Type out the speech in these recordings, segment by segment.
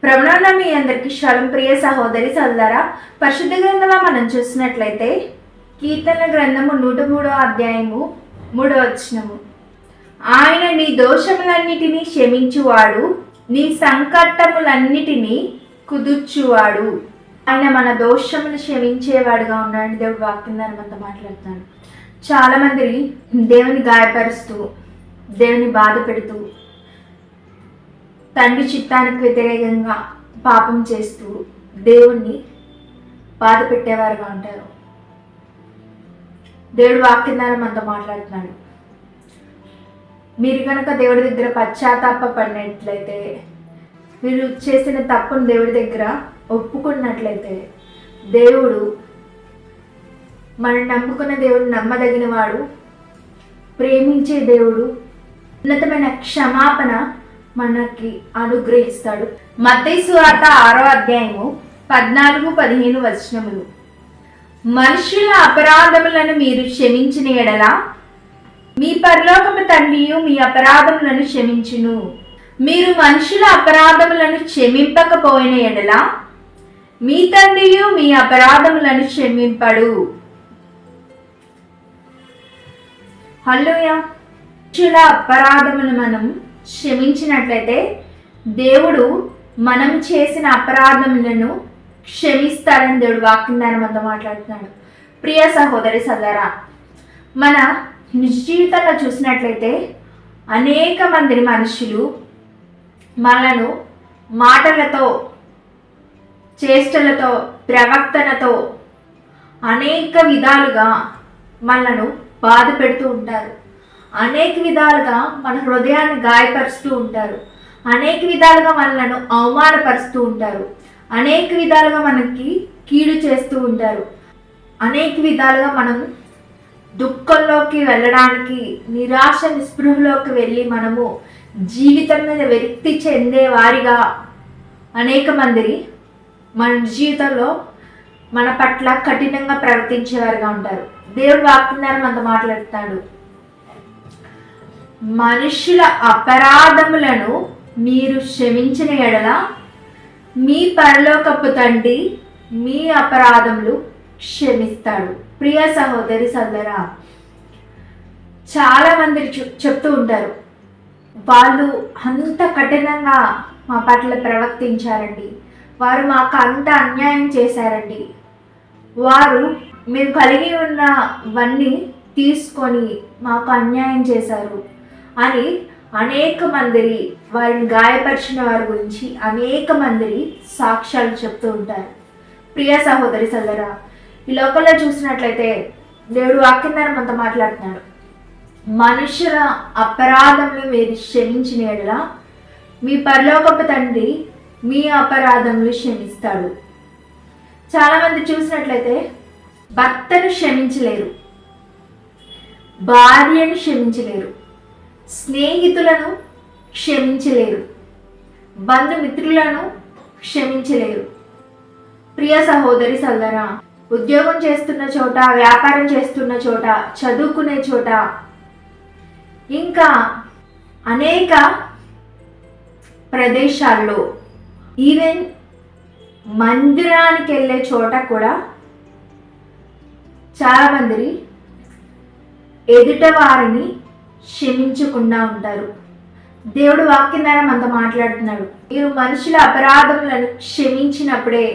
ప్రభువున మీ అందరికీ శలం. ప్రియ సహోదరి సోదరా, పరిశుద్ధ గ్రంథంలో మనం చూసినట్లయితే కీర్తన గ్రంథము 103వ అధ్యాయము 3వ వచనము, ఆయన నీ దోషములన్నిటినీ క్షమించువాడు, నీ సంకటములన్నిటినీ కుదుర్చువాడు. ఆయన మన దోషములు క్షమించేవాడుగా ఉన్నాడు. దేవుడు వాక్యం మనతో మాట్లాడుతాడు. చాలా మంది దేవుని గాయపరుస్తూ, దేవుని బాధ పెడుతూ, తండ్రి చిత్తానికి వ్యతిరేకంగా పాపం చేస్తూ దేవుణ్ణి బాధ పెట్టేవారుగా ఉంటారు. దేవుడు వాక్యం మనతో మాట్లాడుతున్నాడు. మీరు కనుక దేవుడి దగ్గర పశ్చాత్తాపడినట్లయితే, మీరు చేసిన తప్పును దేవుడి దగ్గర ఒప్పుకున్నట్లయితే, దేవుడు మనం నమ్ముకున్న దేవుడు నమ్మదగిన వాడు, ప్రేమించే దేవుడు, ఉన్నతమైన క్షమాపణ మనకి అనుగ్రహిస్తాడు. మత్తయి సువార్త 6వ అధ్యాయము 14-15 వచనములు, మనుషుల అపరాధములను మీరు క్షమించిన ఎడల మీ పరలోకపు తండ్రియు మీ అపరాధములను క్షమించును. మీరు మనుషుల అపరాధములను క్షమింపకపోయిన ఎడల మీ తండ్రియు మీ అపరాధములను క్షమింపడు. హల్లెలూయా. మనుషుల అపరాధములను మనం క్షమించినట్లయితే దేవుడు మనం చేసిన అపరాధములను క్షమిస్తారని దేవుడు వాక్యం ద్వారా మనతో మాట్లాడుతున్నాడు. ప్రియ సహోదరి సోదరా, మన నిజ జీవితంలో చూసినట్లయితే అనేక మంది మనుషులు మనను మాటలతో, చేష్టలతో, ప్రవర్తనతో అనేక విధాలుగా మనను బాధ పెడుతూ ఉంటారు. అనేక విధాలుగా మన హృదయాన్ని గాయపరుస్తూ ఉంటారు. అనేక విధాలుగా మనలను అవమానపరుస్తూ ఉంటారు. అనేక విధాలుగా మనకి కీడు చేస్తూ ఉంటారు. అనేక విధాలుగా మనం దుఃఖంలోకి వెళ్ళడానికి, నిరాశ నిస్పృహలోకి వెళ్ళి మనము జీవితం మీద విరక్తి చెందే వారిగా అనేక మంది మన జీవితంలో మన పట్ల కఠినంగా ప్రవర్తించేవారుగా ఉంటారు. దేవుడు వాక్యం ద్వారా మనతో మాట్లాడుతాడు. మనుషుల అపరాధములను మీరు క్షమించిన ఎడల మీ పరలోకపు తండ్రి మీ అపరాధములు క్షమిస్తాడు. ప్రియ సహోదరి సోదరా, చాలా మంది చెప్తూ ఉంటారు, వాళ్ళు అంత కఠినంగా మా పట్ల ప్రవర్తించారండి, వారు మాకు అంత అన్యాయం చేశారండి, వారు మేము కలిగి ఉన్నవన్నీ తీసుకొని మాకు అన్యాయం చేశారు అని అనేక మంది వారిని గాయపరిచిన వారి గురించి అనేక మంది సాక్ష్యాలు చెప్తూ ఉంటారు. ప్రియ సహోదరి సోదరా, ఈ లోకంలో చూసినట్లయితే దేవుడు వాక్యం ద్వారా మనతో మాట్లాడుతున్నాడు. మనుషుల అపరాధములు మీరు క్షమించిన ఎడల మీ పరలోకపు తండ్రి మీ అపరాధములు క్షమిస్తాడు. చాలామంది చూసినట్లయితే భర్తను క్షమించలేరు, భార్యను క్షమించలేరు, స్నేహితులను క్షమించలేరు, బంధుమిత్రులను క్షమించలేరు. ప్రియ సహోదరి సోదరా, ఉద్యోగం చేస్తున్న చోట, వ్యాపారం చేస్తున్న చోట, చదువుకునే చోట, ఇంకా అనేక ప్రదేశాల్లో, ఈవెన్ మందిరానికి వెళ్ళే చోట కూడా చాలామంది ఎదుట వారిని క్షమించకుండా ఉంటారు. దేవుడు వాక్యం ద్వారా మనతో మాట్లాడుతున్నాడు. మీరు మనుషుల అపరాధములను క్షమించినప్పుడే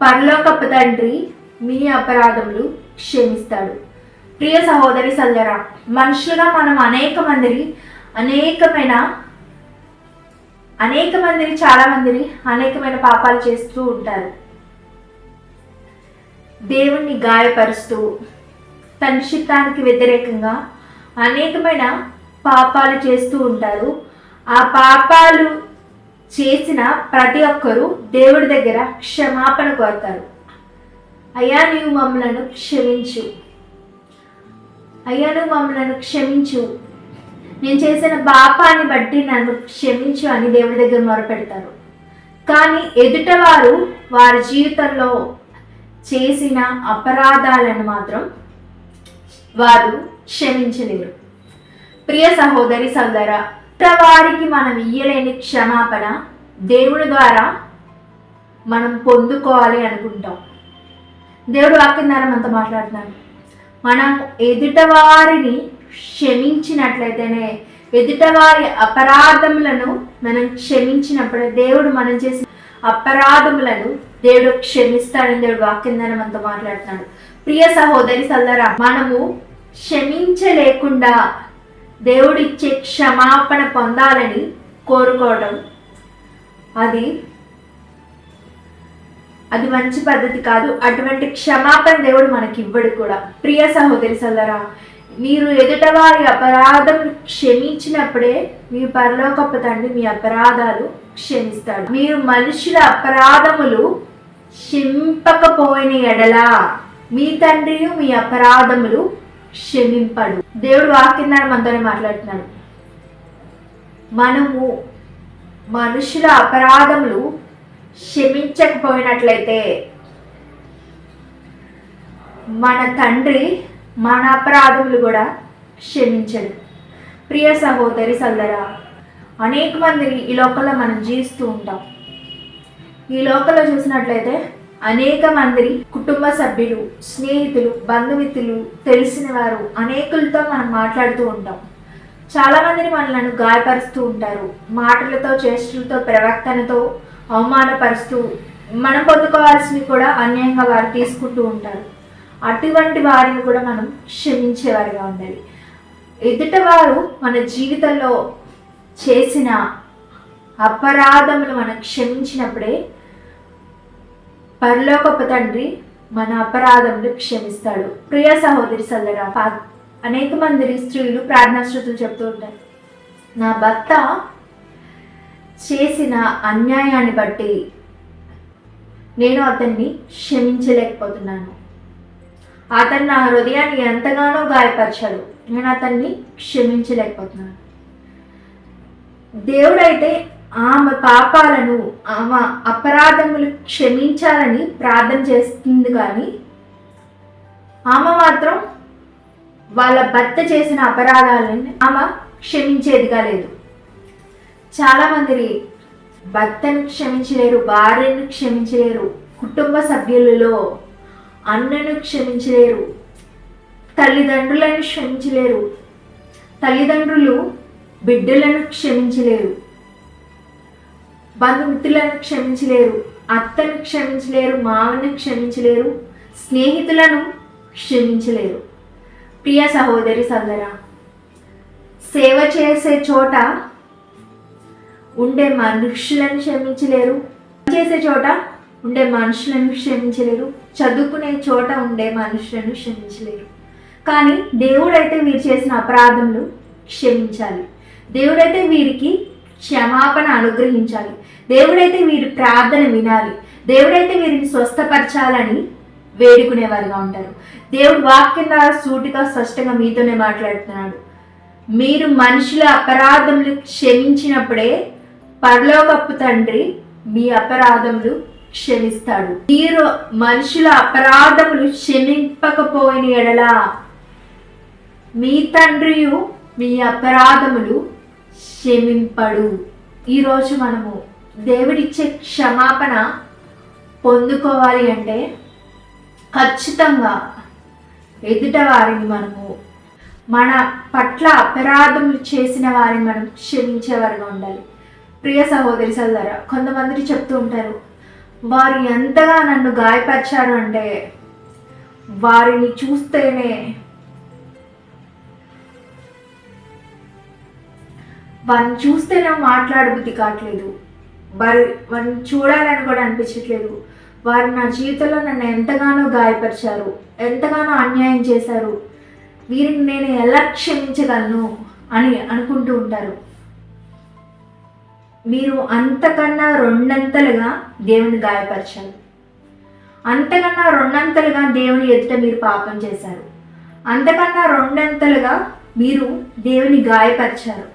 పరలోకపు తండ్రి మీ అపరాధములు క్షమిస్తాడు. ప్రియ సహోదరి సోదరా, మనుషులుగా మనం అనేక మందిని చాలా మందిని అనేకమైన పాపాలు చేస్తూ ఉంటారు. దేవుణ్ణి గాయపరుస్తూ, తన చిత్తానికి వ్యతిరేకంగా అనేకమైన పాపాలు చేస్తూ ఉంటారు. ఆ పాపాలు చేసిన ప్రతి ఒక్కరూ దేవుడి దగ్గర క్షమాపణ కోరుతారు. అయ్యా నీవు మమ్మలను క్షమించు, అయ్యా నువ్వు మమ్మలను క్షమించు, నేను చేసిన పాపాన్ని బట్టి నన్ను క్షమించు అని దేవుడి దగ్గర మొరపెడతారు. కానీ ఎదుటవారు వారి జీవితంలో చేసిన అపరాధాలను మాత్రం వారు క్షమించలేరు. ప్రియ సహోదరి సోదరా, వారికి మనం ఇయ్యలేని క్షమాపణ దేవుని ద్వారా మనం పొందుకోవాలి అనుకుంటాం. దేవుడు వాక్యం ద్వారా మనతో మాట్లాడుతున్నాడు. మనం ఎదుటవారిని క్షమించినట్లయితేనే, ఎదుటవారి అపరాధములను మనం క్షమించినప్పుడే దేవుడు మనం చేసిన అపరాధములను దేవుడు క్షమిస్తాడని దేవుడు వాక్యం ద్వారా మనతో మాట్లాడుతున్నాడు. ప్రియ సహోదరి సోదరా, మనము క్షమించలేకుండా దేవుడిచ్చే క్షమాపణ పొందాలని కోరుకోవడం అది మంచి పద్ధతి కాదు. అటువంటి క్షమాపణ దేవుడు మనకి ఇవ్వడు కూడా. ప్రియ సహోదరి సోదరా, మీరు ఎదుటవారి అపరాధం క్షమించినప్పుడే మీ పరలోకపు తండ్రి మీ అపరాధాలు క్షమిస్తాడు. మీరు మనుషుల అపరాధములు క్షమింపకపోయిన ఎడల మీ తండ్రి మీ అపరాధములు క్షమింపడు. దేవుడు వాక్యం ద్వారా మనతోనే మాట్లాడుతున్నాడు. మనము మనుషుల అపరాధములు క్షమించకపోయినట్లయితే మన తండ్రి మన అపరాధములు కూడా క్షమించడు. ప్రియ సహోదరి సోదరా, అనేక మంది ఈ లోకంలో మనం జీవిస్తూ ఉంటాం. ఈ లోకంలో చూసినట్లయితే అనేక మంది కుటుంబ సభ్యులు, స్నేహితులు, బంధుమిత్రులు, తెలిసిన వారు అనేకులతో మనం మాట్లాడుతూ ఉంటాం. చాలా మందిని మనల్ని గాయపరుస్తూ ఉంటారు. మాటలతో, చేష్టలతో, ప్రవర్తనతో అవమానపరుస్తూ, మనం పొందుకోవాల్సినవి కూడా అన్యాయంగా వారు తీసుకుంటూ ఉంటారు. అటువంటి వారిని కూడా మనం క్షమించేవారిగా ఉండాలి. ఎదుటవారు మన జీవితంలో చేసిన అపరాధములు మనం క్షమించినప్పుడే పరలోకపు తండ్రి మన అపరాధములు క్షమిస్తాడు. ప్రియ సహోదరి సోదరా, అనేక మంది స్త్రీలు ప్రార్థనాశ్రుతులు చెప్తూ ఉంటారు, నా భర్త చేసిన అన్యాయాన్ని బట్టి నేను అతన్ని క్షమించలేకపోతున్నాను. అతను నా హృదయాన్ని ఎంతగానో గాయపరిచాడు, నేను అతన్ని క్షమించలేకపోతున్నాను. దేవుడైతే ఆమె పాపాలను, ఆమె అపరాధములు క్షమించాలని ప్రార్థన చేస్తుంది, కానీ ఆమె మాత్రం వాళ్ళ భర్త చేసిన అపరాధాలను ఆమె క్షమించేదిగా లేదు. చాలామంది భర్తను క్షమించలేరు, భార్యను క్షమించలేరు, కుటుంబ సభ్యులలో అన్నను క్షమించలేరు, తల్లిదండ్రులను క్షమించలేరు, తల్లిదండ్రులు బిడ్డలను క్షమించలేరు, బంధుమిత్రులను క్షమించలేరు, అత్తను క్షమించలేరు, మామను క్షమించలేరు, స్నేహితులను క్షమించలేరు. ప్రియ సహోదరి సోదరా, సేవ చేసే చోట ఉండే మనుషులను క్షమించలేరు, చేసే చోట ఉండే మనుషులను క్షమించలేరు, చదువుకునే చోట ఉండే మనుషులను క్షమించలేరు. కానీ దేవుడైతే వీరు చేసిన అపరాధములు క్షమించాలి. దేవుడైతే వీరికి క్షమాపణ అనుగ్రహించాలి. దేవుడైతే వీరి ప్రార్థన వినాలి. దేవుడైతే వీరిని స్వస్థపరచాలని వేడుకునేవారుగా ఉంటారు. దేవుడు వాక్యం ద్వారా సూటిగా స్పష్టంగా మీతోనే మాట్లాడుతున్నాడు. మీరు మనుషుల అపరాధములు క్షమించినప్పుడే పరలోకపు తండ్రి మీ అపరాధములు క్షమిస్తాడు. మీరు మనుషుల అపరాధములు క్షమింపకపోయిన ఎడల మీ తండ్రియు మీ అపరాధములు క్షమింపడు. ఈరోజు మనము దేవుడిచ్చే క్షమాపణ పొందుకోవాలి అంటే ఖచ్చితంగా ఎదుట వారిని మనము, మన పట్ల అపరాధములు చేసిన వారిని మనం క్షమించేవారుగా ఉండాలి. ప్రియ సహోదరి సోదరా, కొంతమంది చెప్తూ ఉంటారు, వారు ఎంతగా నన్ను గాయపరిచారు అంటే వారిని చూస్తేనే మాట్లాడబుద్ధి కావట్లేదు, వారిని చూడాలని కూడా అనిపించట్లేదు. వారు నా జీవితంలో నన్ను ఎంతగానో గాయపరిచారు, ఎంతగానో అన్యాయం చేశారు, వీరిని నేను ఎలా క్షమించగలను అని అనుకుంటూ ఉంటారు. మీరు అంతకన్నా రెండంతలుగా దేవుని గాయపరిచారు, అంతకన్నా రెండంతలుగా దేవుని ఎదుట మీరు పాపం చేశారు, అంతకన్నా రెండంతలుగా మీరు దేవుని గాయపరిచారు.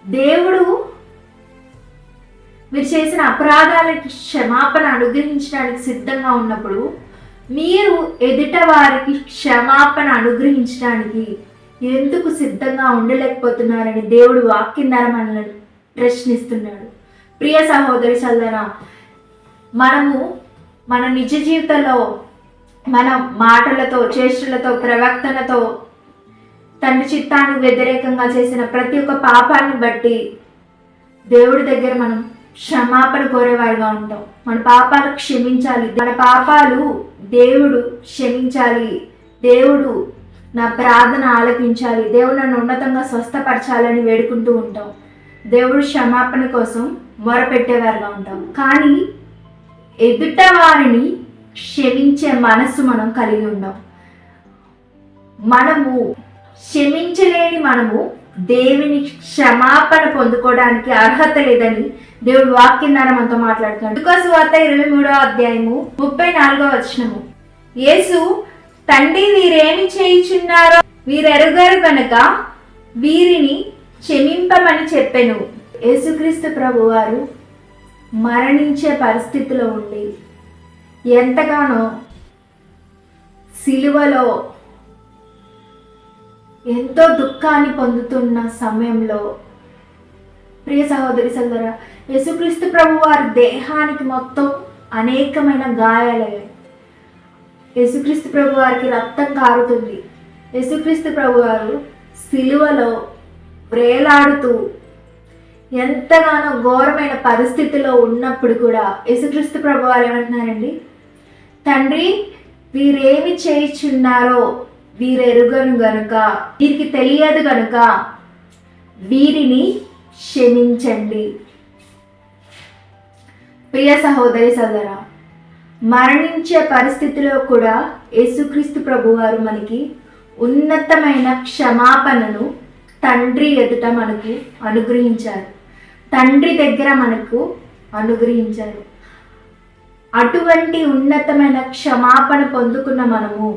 దేవుడు మీరు చేసిన అపరాధాలకి క్షమాపణ అనుగ్రహించడానికి సిద్ధంగా ఉన్నప్పుడు మీరు ఎదుట వారికి క్షమాపణ అనుగ్రహించడానికి ఎందుకు సిద్ధంగా ఉండలేకపోతున్నారని దేవుడు వాక్యం ద్వారా మనల్ని ప్రశ్నిస్తున్నాడు. ప్రియ సహోదరి సోదరా, మనము మన నిజ జీవితంలో మన మాటలతో, చేష్టలతో, ప్రవర్తనతో తండ్రి చిత్తానికి వ్యతిరేకంగా చేసిన ప్రతి ఒక్క పాపాన్ని బట్టి దేవుడి దగ్గర మనం క్షమాపణ కోరేవాడిగా ఉంటాం. మన పాపాలు క్షమించాలి, మన పాపాలు దేవుడు క్షమించాలి, దేవుడు నా ప్రార్థన ఆలపించాలి, దేవుడు నన్ను ఉన్నతంగా స్వస్థపరచాలని వేడుకుంటూ ఉంటాం. దేవుడు క్షమాపణ కోసం మొరపెట్టేవారుగా ఉంటాం. కానీ ఎదుట వారిని క్షమించే మనసు మనం కలిగి ఉండం. మనము క్షమించలేని మనము దేవుని క్షమాపణ పొందుకోవడానికి అర్హత లేదని దేవుడు వాక్యం ద్వారా మనతో మాట్లాడుతున్నాడు. లూకా సువార్త 23వ అధ్యాయము 34వ వచనము. యేసు, తండ్రి వీరేమి చేయుచున్నారో వీరెరుగరు గనుక వీరిని క్షమింపమని చెప్పెను. యేసుక్రీస్తు ప్రభు వారు మరణించే పరిస్థితిలో ఉండి ఎంతగానో సిలువలో ఎంతో దుఃఖాన్ని పొందుతున్న సమయంలో ప్రియ సహోదరి సోదరా, యేసుక్రీస్తు ప్రభు వారి దేహానికి మొత్తం అనేకమైన గాయాలయ్యాయి. యేసుక్రీస్తు ప్రభు వారికి రక్తం కారుతుంది. యేసుక్రీస్తు ప్రభు వారు సిలువలో వేలాడుతూ ఎంతగానో ఘోరమైన పరిస్థితిలో ఉన్నప్పుడు కూడా యేసుక్రీస్తు ప్రభు వారు ఏమంటున్నారండి? తండ్రి వీరేమి చేయుచున్నారో వీరెరుగను గనుక, వీరికి తెలియదు గనుక వీరిని క్షమించండి. ప్రియ సహోదరి సోదరా, మరణించే పరిస్థితిలో కూడా యేసుక్రీస్తు ప్రభువారు మనకి ఉన్నతమైన క్షమాపణను తండ్రి ఎదుట మనకు అనుగ్రహించారు, తండ్రి దగ్గర మనకు అనుగ్రహించారు. అటువంటి ఉన్నతమైన క్షమాపణ పొందుకున్న మనము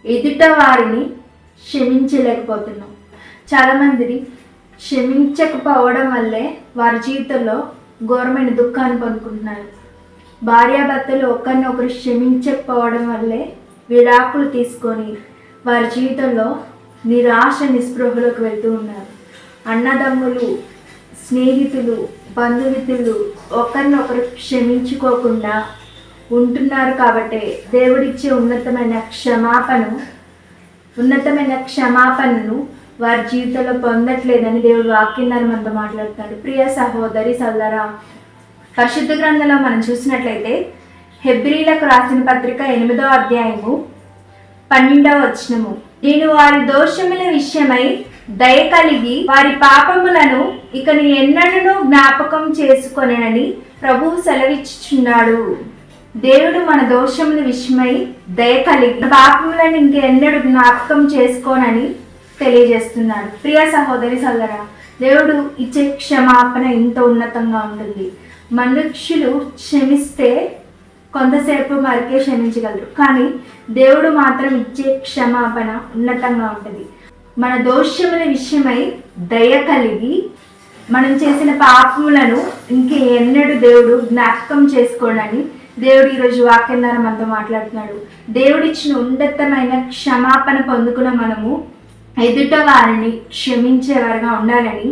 ఎదుట వారిని క్షమించలేకపోతున్నాం. చాలామందిని క్షమించకపోవడం వల్లే వారి జీవితంలో ఘోరమైన దుఃఖాన్ని పొందుకుంటున్నారు. భార్యాభర్తలు ఒకరినొకరు క్షమించకపోవడం వల్లే విడాకులు తీసుకొని వారి జీవితంలో నిరాశ నిస్పృహలోకి వెళ్తూ ఉన్నారు. అన్నదమ్ములు, స్నేహితులు, బంధుమిత్రులు ఒకరినొకరు క్షమించుకోకుండా ఉంటున్నారు. కాబట్టి దేవుడిచ్చే ఉన్నతమైన క్షమాపణను వారి జీవితంలో పొందట్లేదని దేవుడు వాక్యం ద్వారా మనతో మాట్లాడుతాడు. ప్రియ సహోదరి సోదరా, పరిశుద్ధ గ్రంథంలో మనం చూసినట్లయితే హెబ్రీలకు రాసిన పత్రిక 8వ అధ్యాయము 12వ వచనము. నేను వారి దోషముల విషయమై దయ కలిగి వారి పాపములను ఇక ఎన్నడూ జ్ఞాపకం చేసుకొనని ప్రభువు సెలవిచ్చుచున్నాడు. దేవుడు మన దోషముల విషయమై దయ కలిగి పాపములను ఇంకెన్నడూ జ్ఞాపకం చేసుకోనని తెలియజేస్తున్నాడు. ప్రియ సహోదరి సోదరా, దేవుడు ఇచ్చే క్షమాపణ ఇంత ఉన్నతంగా ఉంటుంది. మనుష్యులు క్షమిస్తే కొంతసేపు వరకే క్షమించగలరు, కానీ దేవుడు మాత్రం ఇచ్చే క్షమాపణ ఉన్నతంగా ఉంటుంది. మన దోషముల విషయమై దయ కలిగి మనం చేసిన పాపములను ఎన్నడూ దేవుడు జ్ఞాపకం చేసుకోనని దేవుడు ఈరోజు వాక్యం ద్వారా మనతో మాట్లాడుతున్నాడు. దేవుడిచ్చిన ఉన్నతమైన క్షమాపణ పొందుకున్న మనము ఎదుట వారిని క్షమించేవారుగా ఉండాలని,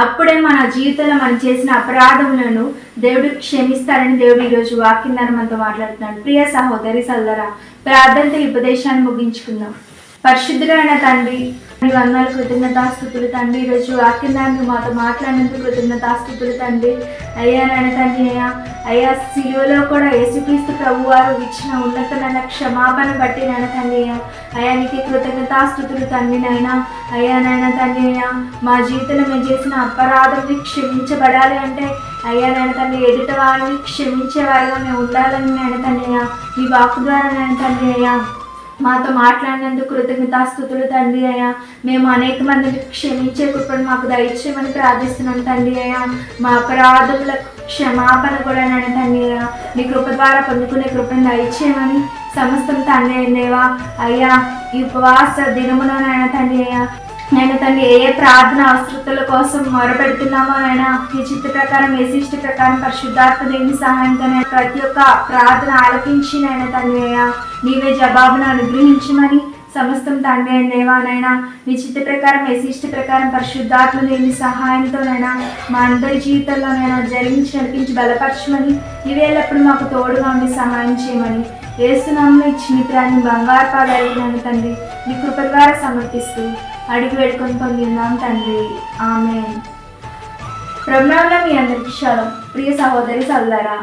అప్పుడే మన జీవితంలో మనం చేసిన అపరాధములను దేవుడు క్షమిస్తారని దేవుడు ఈరోజు వాక్యం ద్వారా మనతో మాట్లాడుతున్నాడు. ప్రియ సహోదరి సోదరా, ప్రార్థనతో ఈ ఉపదేశాన్ని ముగించుకుందాం. పరిశుద్ధుడైన తండ్రి, నీ వందనాలు, కృతజ్ఞతాస్తుతులు తండ్రి. ఈరోజు వాక్యం ద్వారా మాతో మాట్లాడినందుకు కృతజ్ఞతాస్తుతులు తండ్రి. అయ్యా నాయన తండ్రి, అయ్యా సిలువలో కూడా యేసుక్రీస్తు ప్రభు వారు ఇచ్చిన ఉన్నతమైన క్షమాపణ బట్టి నాయన తండ్రి, అయ్యా నీకు కృతజ్ఞతాస్తుతులు తండ్రి. నాయన అయ్యా నాయన తండ్రి, మా జీవితంలో మేము చేసిన అపరాధం క్షమించబడాలి అంటే అయ్యా నాయన తండ్రి ఎదుట వారిని క్షమించేవారిగా మేము ఉండాలని నాయన తండ్రి, ఈ వాక్కు ద్వారా నాయన తండ్రి అయ్యా మాతో మాట్లాడినందుకు కృతజ్ఞతాస్తుతులు తండ్రి. అయ్యా మేము అనేక మందిని క్షమించే కృపను మాకు దయచేయమని ప్రార్థిస్తున్నాం తండ్రి. అయ్యా మా అపరాధముల క్షమాపణ కూడా నాయన తండ్రి నీ కృప ద్వారా పొందుకునే కృపను దయచేయమని సమస్తం తండ్రి అయినవా అయ్యా ఈ ఉపవాస దినమున నాయన తండ్రి అయ్యా నేను తండ్రి ఏ ప్రార్థన అవసరతల కోసం మొరపెడుతున్నామో నాయన ఈ చిత్త ప్రకారం ఏ శిష్ట ప్రకారం పరిశుద్ధాత్మ దేవుని సహాయంతో ప్రతి ఒక్క ప్రార్థన ఆలకించి నాయన తండ్రి అయ్యా నీవే జవాబును అనుగ్రహించమని సమస్తం తండ్రి అయిన దేవానైనా మీ చిత్త ప్రకారం ఇష్ట ప్రకారం పరిశుద్ధాత్మ దేవుని సహాయంతోనైనా మా అందరి జీవితంలోనైనా జరిగించి నడిపించి బలపరచమని ఇవేళ్ళప్పుడు మాకు తోడుగా ఉండి సహాయం చేయమని యేసునామములో ఇచ్చిన ప్రాణి బంగారు పాదాలను తండ్రి మీ కృప ద్వారా సమర్పిస్తూ అడిగి వేడుకొని పొందిందాం తండ్రి. ఆమేన్. ప్రభువులో మీ అందరికీ షాలోమ్. ప్రియ సహోదరి సోదరులారా,